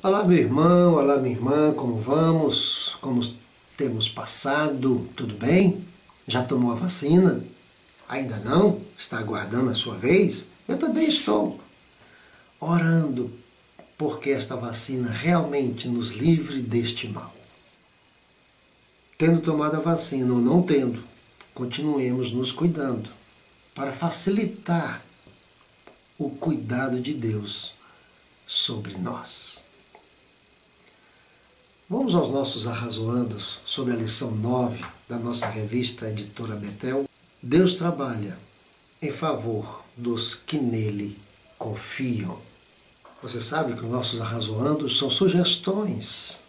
Olá, meu irmão, olá, minha irmã, como vamos? Como temos passado? Tudo bem? Já tomou a vacina? Ainda não? Está aguardando a sua vez? Eu também estou orando porque esta vacina realmente nos livre deste mal. Tendo tomado a vacina ou não tendo, continuemos nos cuidando para facilitar o cuidado de Deus sobre nós. Vamos aos nossos arrazoandos sobre a lição 9 da nossa revista Editora Betel. Deus trabalha em favor dos que nele confiam. Você sabe que os nossos arrazoandos são sugestões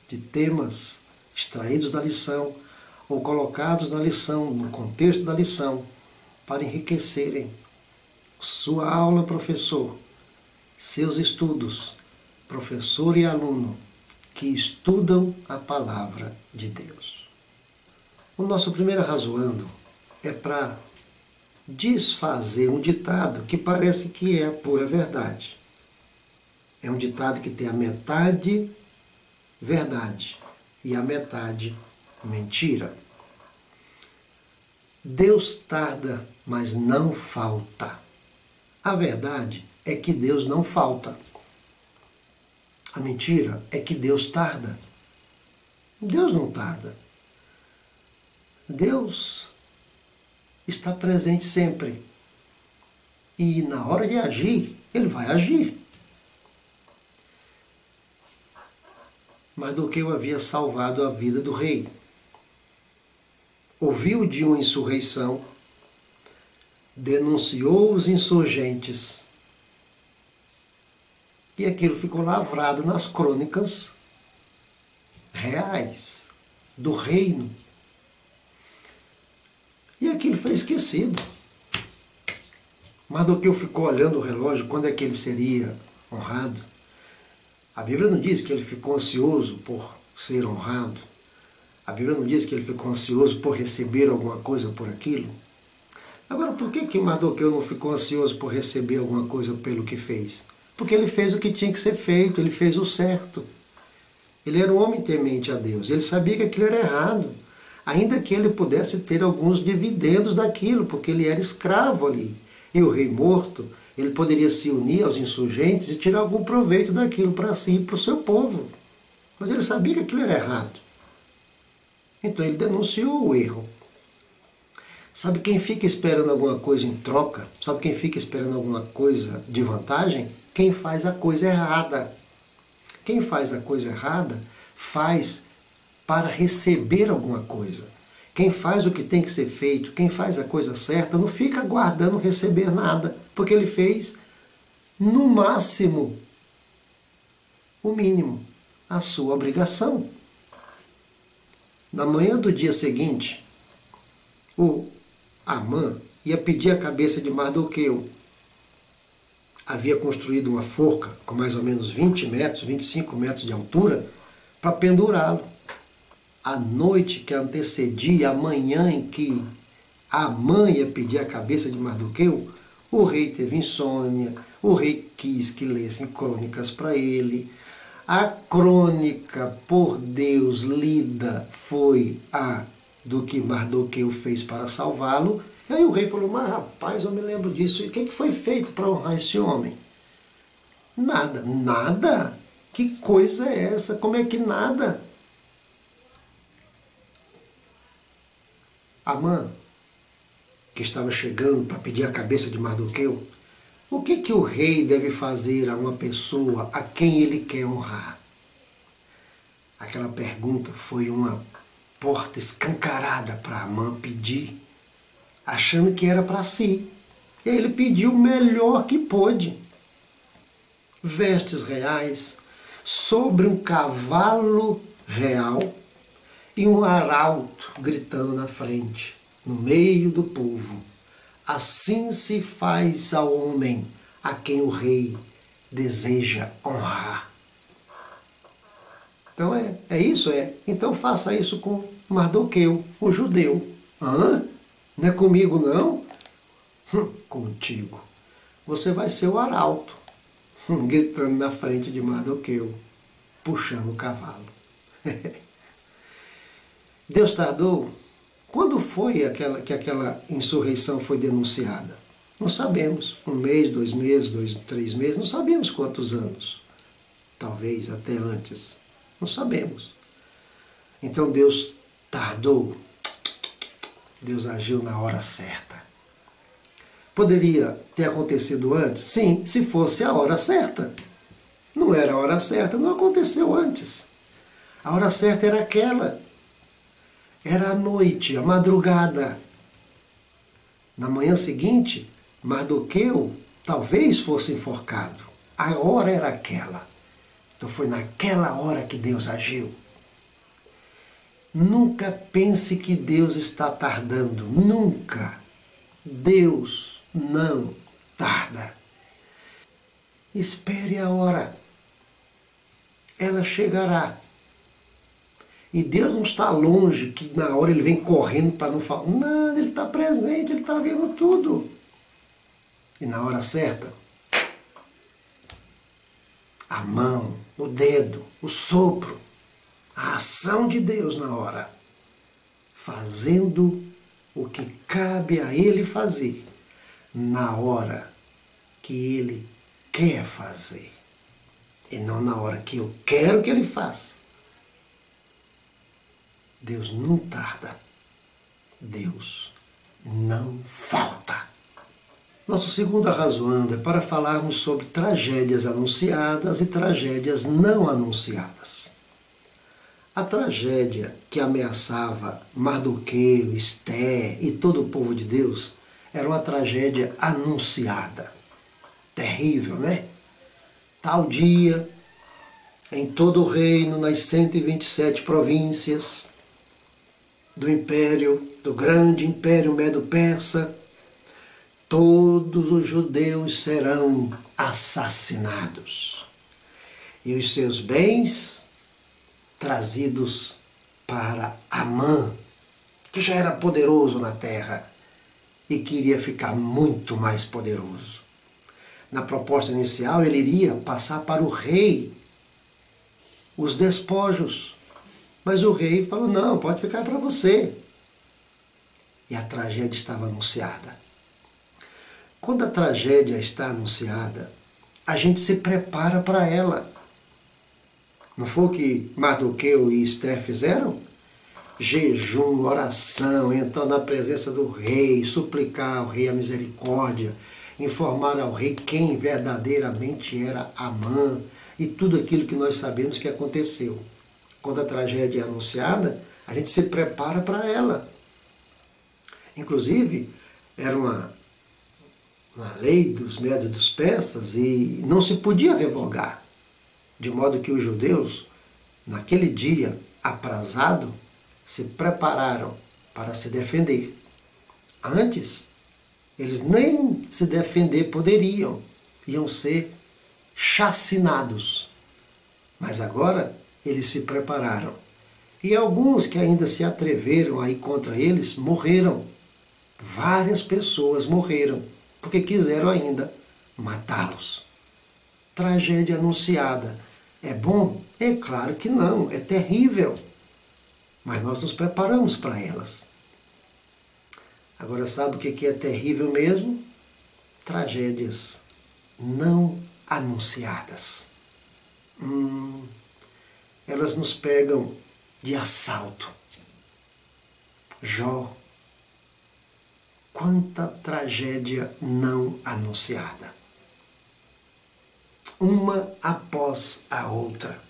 de temas extraídos da lição ou colocados na lição, no contexto da lição, para enriquecerem sua aula, professor, seus estudos, professor e aluno, que estudam a palavra de Deus. O nosso primeiro arrazoando é para desfazer um ditado que parece que é a pura verdade. É um ditado que tem a metade verdade e a metade mentira. Deus tarda, mas não falta. A verdade é que Deus não falta. A mentira é que Deus tarda. Deus não tarda. Deus está presente sempre. E na hora de agir, Ele vai agir. Mardoqueu havia salvado a vida do rei. Ouviu de uma insurreição, denunciou os insurgentes, e aquilo ficou lavrado nas crônicas reais do reino. E aquilo foi esquecido. Mardoqueu ficou olhando o relógio, quando é que ele seria honrado. A Bíblia não diz que ele ficou ansioso por ser honrado. A Bíblia não diz que ele ficou ansioso por receber alguma coisa por aquilo. Agora, por que Mardoqueu não ficou ansioso por receber alguma coisa pelo que fez? Porque ele fez o que tinha que ser feito, ele fez o certo. Ele era um homem temente a Deus, ele sabia que aquilo era errado, ainda que ele pudesse ter alguns dividendos daquilo, porque ele era escravo ali. E o rei morto, ele poderia se unir aos insurgentes e tirar algum proveito daquilo para si e para o seu povo. Mas ele sabia que aquilo era errado. Então ele denunciou o erro. Sabe quem fica esperando alguma coisa em troca? Sabe quem fica esperando alguma coisa de vantagem? Quem faz a coisa errada. Quem faz a coisa errada faz para receber alguma coisa. Quem faz o que tem que ser feito, quem faz a coisa certa, não fica aguardando receber nada, porque ele fez, no máximo, o mínimo, a sua obrigação. Na manhã do dia seguinte, o Amã ia pedir a cabeça de Mardoqueu. Havia construído uma forca com mais ou menos 20 metros, 25 metros de altura, para pendurá-lo. A noite que antecedia a manhã em que Amã ia pedir a cabeça de Mardoqueu, o rei teve insônia, o rei quis que lessem crônicas para ele. A crônica, por Deus, lida foi a do que Mardoqueu fez para salvá-lo. E aí o rei falou, mas rapaz, eu me lembro disso. E o que foi feito para honrar esse homem? Nada. Nada? Que coisa é essa? Como é que nada? Amã, que estava chegando para pedir a cabeça de Mardoqueu, o que o rei deve fazer a uma pessoa a quem ele quer honrar? Aquela pergunta foi uma porta escancarada para Amã pedir, achando que era para si. E aí ele pediu o melhor que pôde. Vestes reais, sobre um cavalo real e um arauto gritando na frente, no meio do povo. Assim se faz ao homem a quem o rei deseja honrar. Então é isso? Então faça isso com Mardoqueu, o judeu. Hã? Não é comigo não? Contigo. Você vai ser o arauto. gritando na frente de Mardoqueu, puxando o cavalo. Deus tardou? Quando foi que aquela insurreição foi denunciada? Não sabemos. 1 mês, 2 meses, 3 meses, não sabemos quantos anos. Talvez até antes. Não sabemos. Então Deus tardou. Deus agiu na hora certa. Poderia ter acontecido antes? Sim, se fosse a hora certa. Não era a hora certa, não aconteceu antes. A hora certa era aquela. Era a noite, a madrugada. Na manhã seguinte, Mardoqueu talvez fosse enforcado. A hora era aquela. Então foi naquela hora que Deus agiu. Nunca pense que Deus está tardando. Nunca. Deus não tarda. Espere a hora. Ela chegará. E Deus não está longe, que na hora ele vem correndo para não falar. Não, ele está presente, ele está vendo tudo. E na hora certa, a mão, o dedo, o sopro, a ação de Deus na hora, fazendo o que cabe a Ele fazer, na hora que Ele quer fazer, e não na hora que eu quero que Ele faça. Deus não tarda, Deus não falta. Nosso segundo arrazoando é para falarmos sobre tragédias anunciadas e tragédias não anunciadas. A tragédia que ameaçava Mardoqueu, Esther e todo o povo de Deus era uma tragédia anunciada. Terrível, né? Tal dia, em todo o reino, nas 127 províncias do império, do grande império Medo-Persa, todos os judeus serão assassinados e os seus bens trazidos para Amã, que já era poderoso na terra e queria ficar muito mais poderoso. Na proposta inicial, ele iria passar para o rei os despojos, mas o rei falou, não, pode ficar para você. E a tragédia estava anunciada. Quando a tragédia está anunciada, a gente se prepara para ela. Não foi o que Mardoqueu e Esther fizeram? Jejum, oração, entrar na presença do rei, suplicar ao rei a misericórdia, informar ao rei quem verdadeiramente era Amã e tudo aquilo que nós sabemos que aconteceu. Quando a tragédia é anunciada, a gente se prepara para ela. Inclusive, era uma lei dos Medos e dos Persas e não se podia revogar. De modo que os judeus, naquele dia aprazado, se prepararam para se defender. Antes, eles nem se defender poderiam, iam ser chacinados. Mas agora eles se prepararam. E alguns que ainda se atreveram a ir contra eles morreram. Várias pessoas morreram, porque quiseram ainda matá-los. Tragédia anunciada. É bom? É claro que não, é terrível. Mas nós nos preparamos para elas. Agora, sabe o que é terrível mesmo? Tragédias não anunciadas. Elas nos pegam de assalto. Jó. Quanta tragédia não anunciada. Uma após a outra.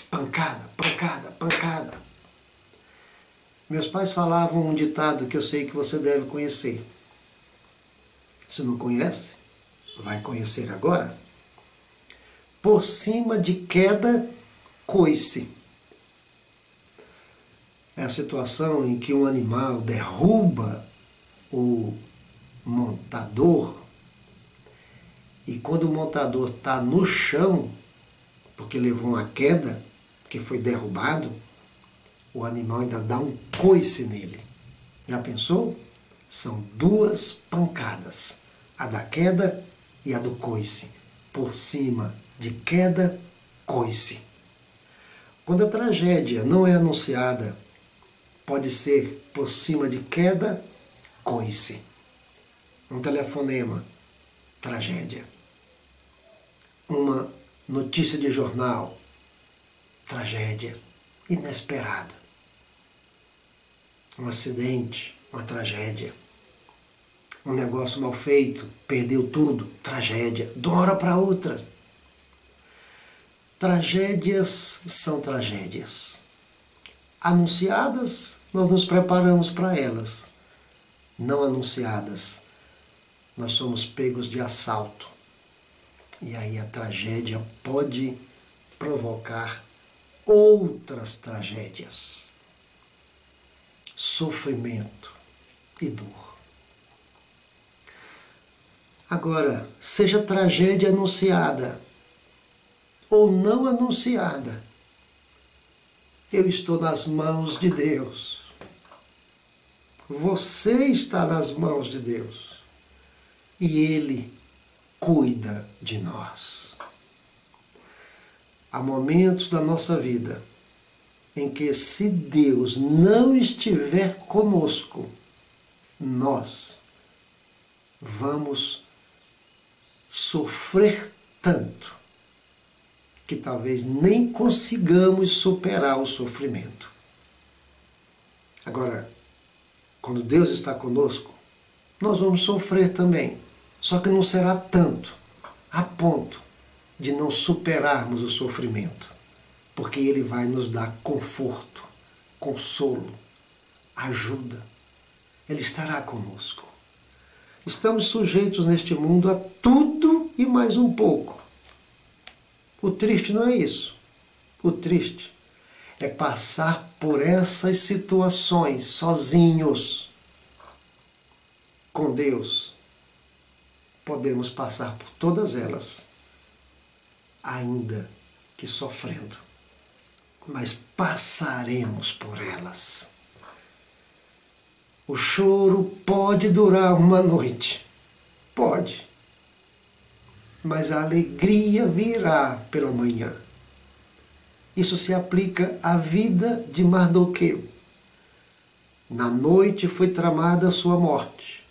Pancada, pancada, pancada. Meus pais falavam um ditado que eu sei que você deve conhecer. Se não conhece, vai conhecer agora. Por cima de queda, coice. É a situação em que um animal derruba o montador e quando o montador está no chão, porque levou uma queda, que foi derrubado, o animal ainda dá um coice nele. Já pensou? São 2 pancadas, a da queda e a do coice. Por cima de queda, coice. Quando a tragédia não é anunciada, pode ser por cima de queda, coice. Um telefonema, tragédia. Uma notícia de jornal, tragédia inesperada. Um acidente, uma tragédia. Um negócio mal feito, perdeu tudo, tragédia. De uma hora para outra. Tragédias são tragédias. Anunciadas, nós nos preparamos para elas. Não anunciadas, nós somos pegos de assalto. E aí a tragédia pode provocar outras tragédias. Sofrimento e dor. Agora, seja tragédia anunciada ou não anunciada, eu estou nas mãos de Deus. Você está nas mãos de Deus. E Ele cuida de nós. Há momentos da nossa vida em que, se Deus não estiver conosco, nós vamos sofrer tanto que talvez nem consigamos superar o sofrimento. Agora, quando Deus está conosco, nós vamos sofrer também, só que não será tanto, a ponto de não superarmos o sofrimento, porque Ele vai nos dar conforto, consolo, ajuda. Ele estará conosco. Estamos sujeitos neste mundo a tudo e mais um pouco. O triste não é isso. O triste é passar por essas situações sozinhos. Com Deus, podemos passar por todas elas, ainda que sofrendo, mas passaremos por elas. O choro pode durar uma noite, pode, mas a alegria virá pela manhã. Isso se aplica à vida de Mardoqueu. Na noite foi tramada a sua morte.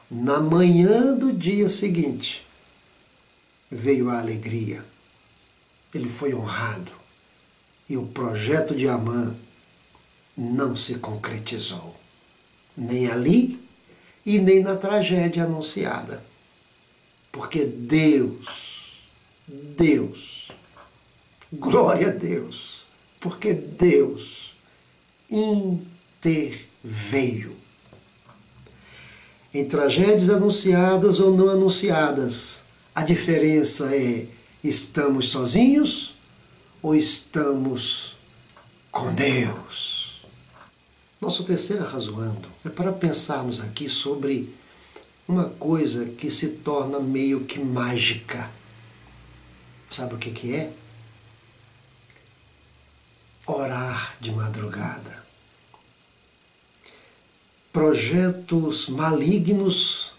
Na manhã do dia seguinte, veio a alegria. Ele foi honrado. E o projeto de Amã não se concretizou. Nem ali e nem na tragédia anunciada. Porque Deus, glória a Deus, porque Deus interveio. Em tragédias anunciadas ou não anunciadas, a diferença é: estamos sozinhos ou estamos com Deus? Nosso terceiro razoando é para pensarmos aqui sobre uma coisa que se torna meio que mágica. Sabe o que é? Orar de madrugada. Projetos malignos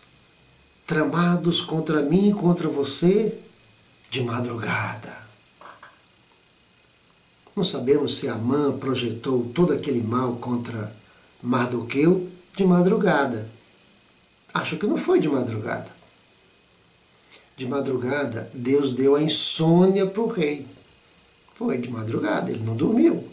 tramados contra mim e contra você de madrugada. Não sabemos se Amã projetou todo aquele mal contra Mardoqueu de madrugada. Acho que não foi de madrugada. De madrugada, Deus deu a insônia para o rei. Foi de madrugada, ele não dormiu.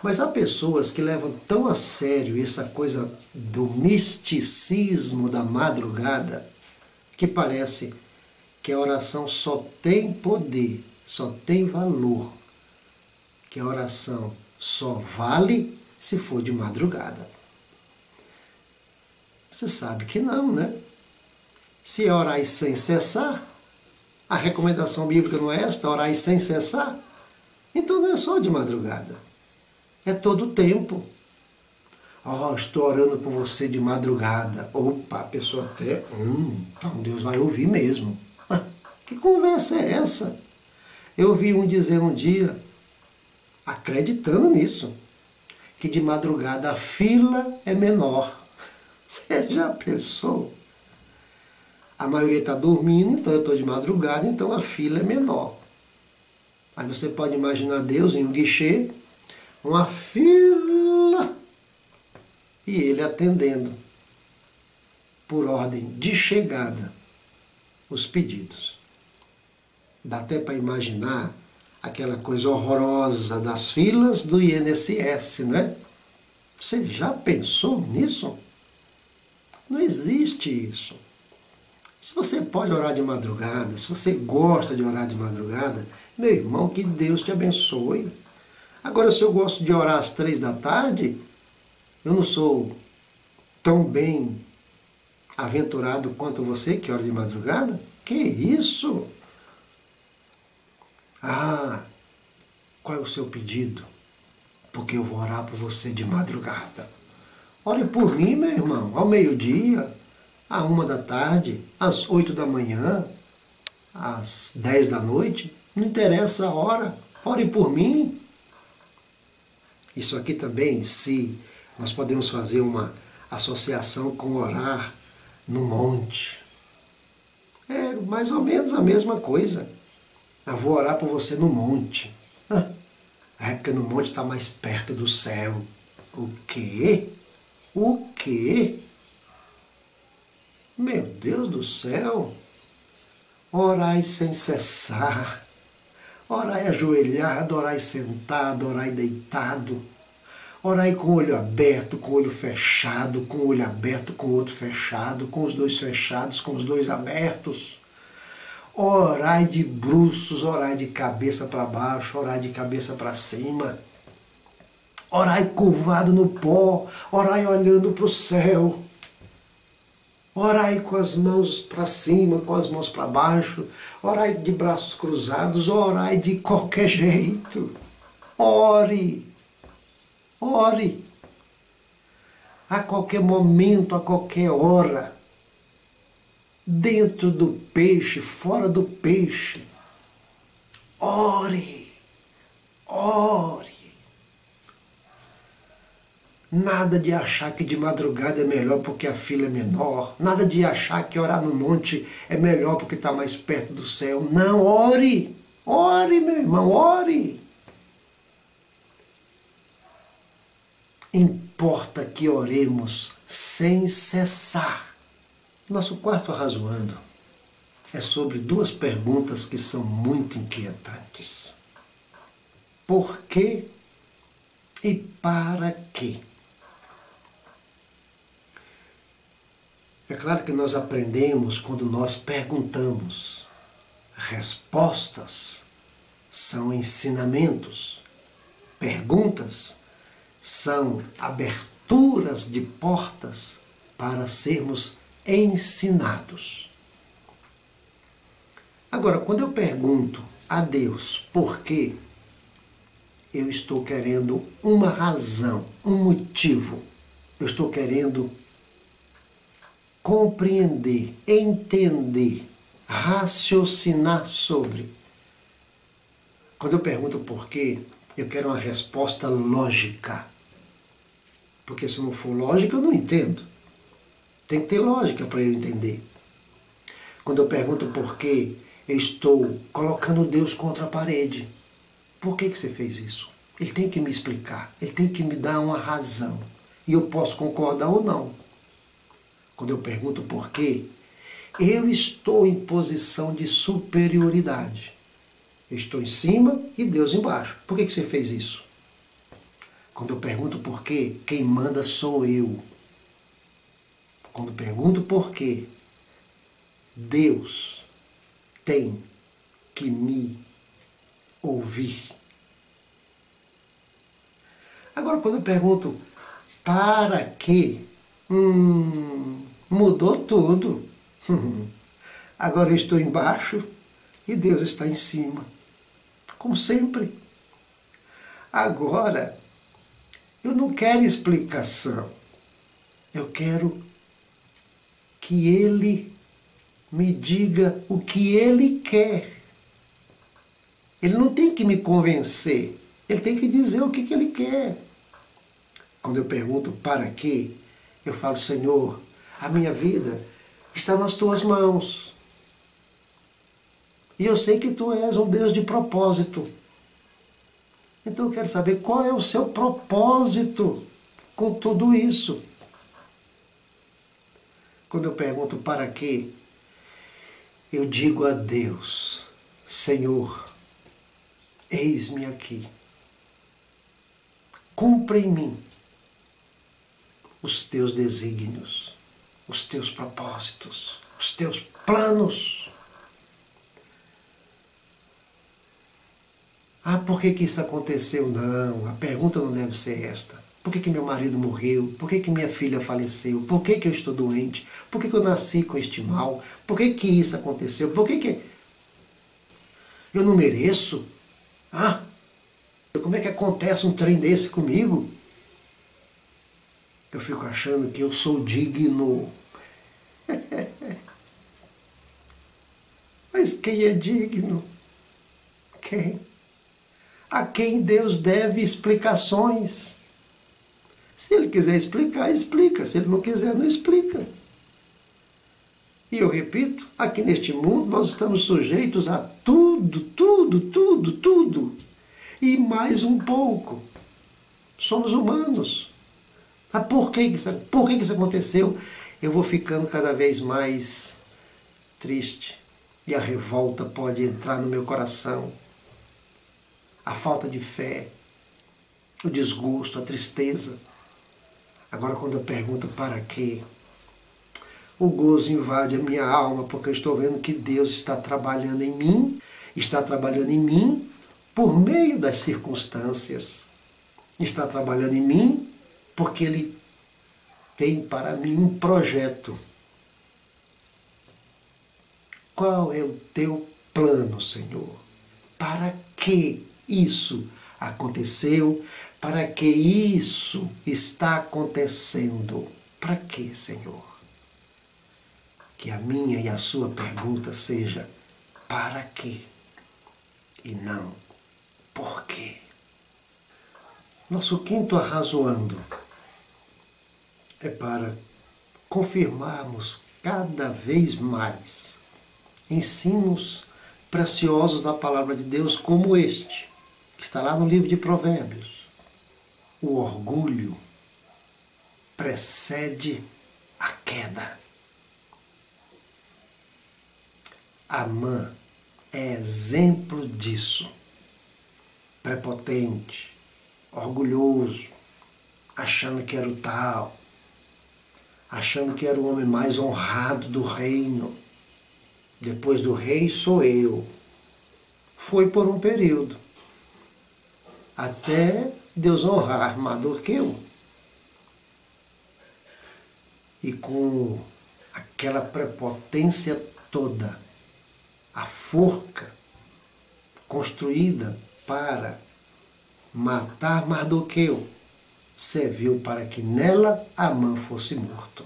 Mas há pessoas que levam tão a sério essa coisa do misticismo da madrugada, que parece que a oração só tem poder, só tem valor, que a oração só vale se for de madrugada. Você sabe que não, né? Se orar sem cessar, a recomendação bíblica não é esta, orar sem cessar, então não é só de madrugada, é todo o tempo. Estou orando por você de madrugada. Opa, a pessoa até, então Deus vai ouvir mesmo. Que conversa é essa? Eu ouvi um dizer um dia, acreditando nisso, que de madrugada a fila é menor. Você já pensou? A maioria está dormindo, então eu estou de madrugada, então a fila é menor. Aí você pode imaginar Deus em um guichê, uma fila, e ele atendendo, por ordem de chegada, os pedidos. Dá até para imaginar aquela coisa horrorosa das filas do INSS, né? Você já pensou nisso? Não existe isso. Se você pode orar de madrugada, se você gosta de orar de madrugada, meu irmão, que Deus te abençoe. Agora, se eu gosto de orar às 3 da tarde, eu não sou tão bem aventurado quanto você que ora de madrugada? Que isso? Ah, qual é o seu pedido? Porque eu vou orar por você de madrugada. Ore por mim, meu irmão, ao meio-dia, à 1 da tarde, às 8 da manhã, às 10 da noite, não interessa a hora, ore por mim. Isso aqui também, se nós podemos fazer uma associação com orar no monte. É mais ou menos a mesma coisa. Eu vou orar por você no monte. É porque no monte está mais perto do céu. O quê? O quê? Meu Deus do céu! Orai sem cessar. Orai ajoelhado, orai sentado, orai deitado. Orai com o olho aberto, com o olho fechado, com o olho aberto, com o outro fechado, com os dois fechados, com os dois abertos. Orai de bruços, orai de cabeça para baixo, orai de cabeça para cima. Orai curvado no pó, orai olhando para o céu. Orai com as mãos para cima, com as mãos para baixo. Orai de braços cruzados, orai de qualquer jeito. Ore. Ore. A qualquer momento, a qualquer hora. Dentro do peixe, fora do peixe. Ore. Ore. Nada de achar que de madrugada é melhor porque a fila é menor. Nada de achar que orar no monte é melhor porque está mais perto do céu. Não, ore. Ore, meu irmão, ore. Importa que oremos sem cessar. Nosso quarto arrazoando é sobre duas perguntas que são muito inquietantes. Por quê e para quê? É claro que nós aprendemos quando nós perguntamos. Respostas são ensinamentos. Perguntas são aberturas de portas para sermos ensinados. Agora, quando eu pergunto a Deus por quê, eu estou querendo uma razão, um motivo. Eu estou querendo compreender, entender, raciocinar sobre. Quando eu pergunto por quê, eu quero uma resposta lógica. Porque se não for lógica, eu não entendo. Tem que ter lógica para eu entender. Quando eu pergunto por quê, eu estou colocando Deus contra a parede. Por que você fez isso? Ele tem que me explicar, ele tem que me dar uma razão. E eu posso concordar ou não. Quando eu pergunto por quê, eu estou em posição de superioridade. Eu estou em cima e Deus embaixo. Por que você fez isso? Quando eu pergunto por quê, quem manda sou eu. Quando eu pergunto por quê, Deus tem que me ouvir. Agora, quando eu pergunto para quê, mudou tudo. Agora eu estou embaixo e Deus está em cima. Como sempre. Agora, eu não quero explicação. Eu quero que Ele me diga o que Ele quer. Ele não tem que me convencer. Ele tem que dizer o que Ele quer. Quando eu pergunto para quê, eu falo, Senhor, a minha vida está nas tuas mãos. E eu sei que tu és um Deus de propósito. Então eu quero saber qual é o seu propósito com tudo isso. Quando eu pergunto para quê, eu digo a Deus: Senhor, eis-me aqui. Cumpra em mim os teus desígnios, os teus propósitos, os teus planos. Ah, por que isso aconteceu? Não, a pergunta não deve ser esta. Por que meu marido morreu? Por que minha filha faleceu? Por que eu estou doente? Por que eu nasci com este mal? Por que isso aconteceu? Por que eu não mereço? Ah, como é que acontece um trem desse comigo? Eu fico achando que eu sou digno. Mas quem é digno? Quem? A quem Deus deve explicações. Se Ele quiser explicar, explica. Se Ele não quiser, não explica. E eu repito, aqui neste mundo nós estamos sujeitos a tudo, tudo, tudo, tudo. E mais um pouco. Somos humanos. Ah, por que isso aconteceu? Eu vou ficando cada vez mais triste. E a revolta pode entrar no meu coração. A falta de fé, o desgosto, a tristeza. Agora, quando eu pergunto para quê, o gozo invade a minha alma, porque eu estou vendo que Deus está trabalhando em mim por meio das circunstâncias. Está trabalhando em mim porque Ele tem para mim um projeto. Qual é o teu plano, Senhor? Para que isso aconteceu? Para que isso está acontecendo? Para que, Senhor? Que a minha e a sua pergunta seja: para quê? E não por quê? Nosso quinto arrazoando é para confirmarmos cada vez mais ensinos preciosos da palavra de Deus, como este, que está lá no livro de Provérbios. O orgulho precede a queda. Amã é exemplo disso. Prepotente, orgulhoso, achando que era o tal, achando que era o homem mais honrado do reino. Depois do rei sou eu. Foi por um período, até Deus honrar Mardoqueu. E com aquela prepotência toda, a forca construída para matar Mardoqueu serviu para que nela Amã fosse morto.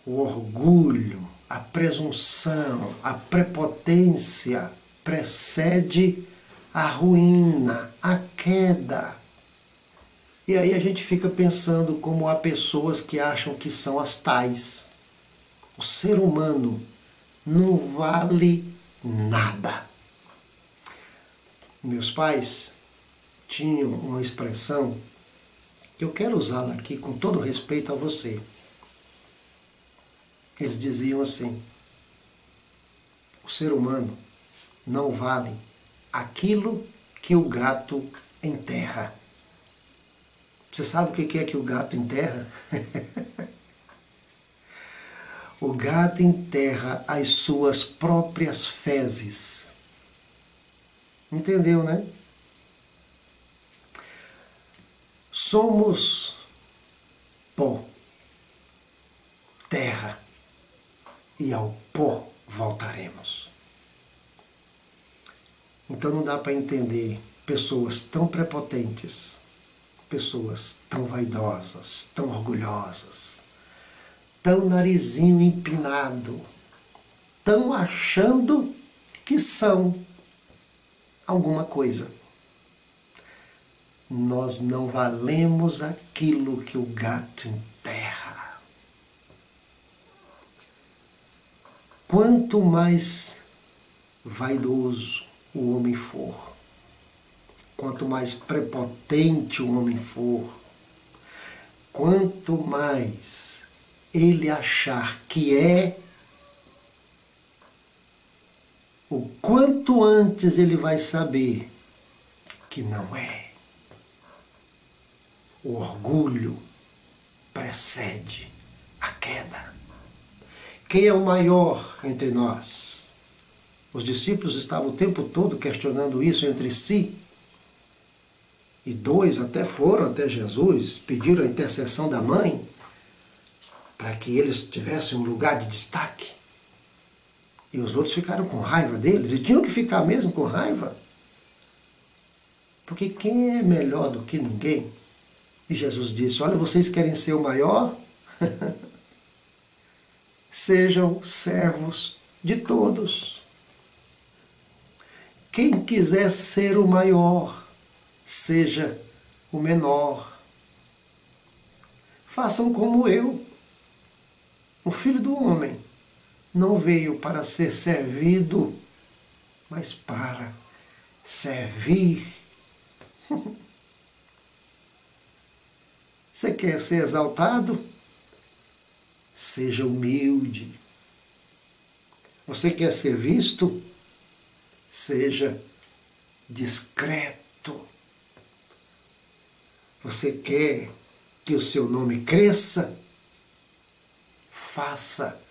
O orgulho, a presunção, a prepotência precede a ruína, a queda. E aí a gente fica pensando como há pessoas que acham que são as tais. O ser humano não vale nada. Meus pais tinham uma expressão que eu quero usá-la aqui com todo respeito a você. Eles diziam assim: o ser humano não vale aquilo que o gato enterra. Você sabe o que é que o gato enterra? O gato enterra as suas próprias fezes. Entendeu, né? Somos pó, terra, e ao pó voltaremos. Então não dá para entender pessoas tão prepotentes, pessoas tão vaidosas, tão orgulhosas, tão narizinho empinado, tão achando que são alguma coisa. Nós não valemos aquilo que o gato enterra. quanto mais vaidoso o homem for, quanto mais prepotente o homem for, quanto mais ele achar que é, o quanto antes ele vai saber que não é. O orgulho precede a queda. Quem é o maior entre nós? Os discípulos estavam o tempo todo questionando isso entre si. E dois até foram até Jesus, pediram a intercessão da mãe para que eles tivessem um lugar de destaque. E os outros ficaram com raiva deles, e tinham que ficar mesmo com raiva. Porque quem é melhor do que ninguém? E Jesus disse, olha, vocês querem ser o maior? Sejam servos de todos. Quem quiser ser o maior, seja o menor. Façam como eu. O Filho do Homem não veio para ser servido, mas para servir. Você quer ser exaltado? Seja humilde. Você quer ser visto? Seja discreto. Você quer que o seu nome cresça? Faça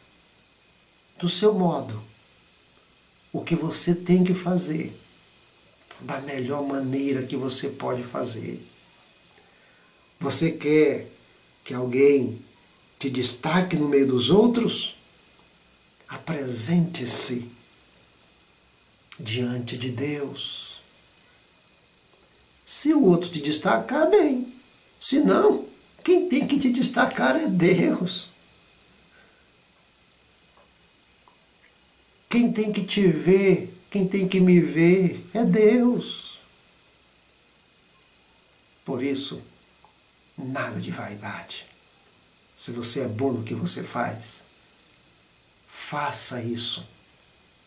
do seu modo o que você tem que fazer, da melhor maneira que você pode fazer. Você quer que alguém te destaque no meio dos outros? Apresente-se diante de Deus. Se o outro te destacar, bem. Se não, quem tem que te destacar é Deus. Quem tem que te ver, quem tem que me ver é Deus. Por isso, nada de vaidade. Se você é bom no que você faz, faça isso,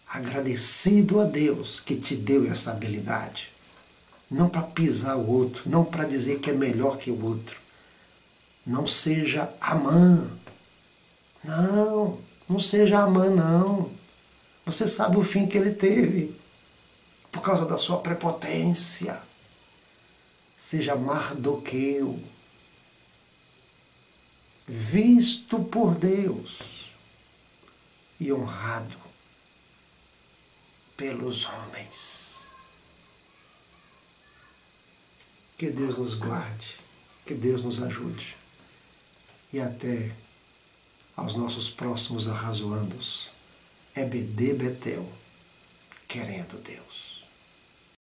agradecido a Deus que te deu essa habilidade. Não para pisar o outro, não para dizer que é melhor que o outro. Não seja Amã. Não seja Amã, não. Você sabe o fim que ele teve, por causa da sua prepotência. Seja Mardoqueu, visto por Deus e honrado pelos homens. Que Deus nos guarde, que Deus nos ajude. E até aos nossos próximos arrazoandos. EBD Betel, querendo Deus.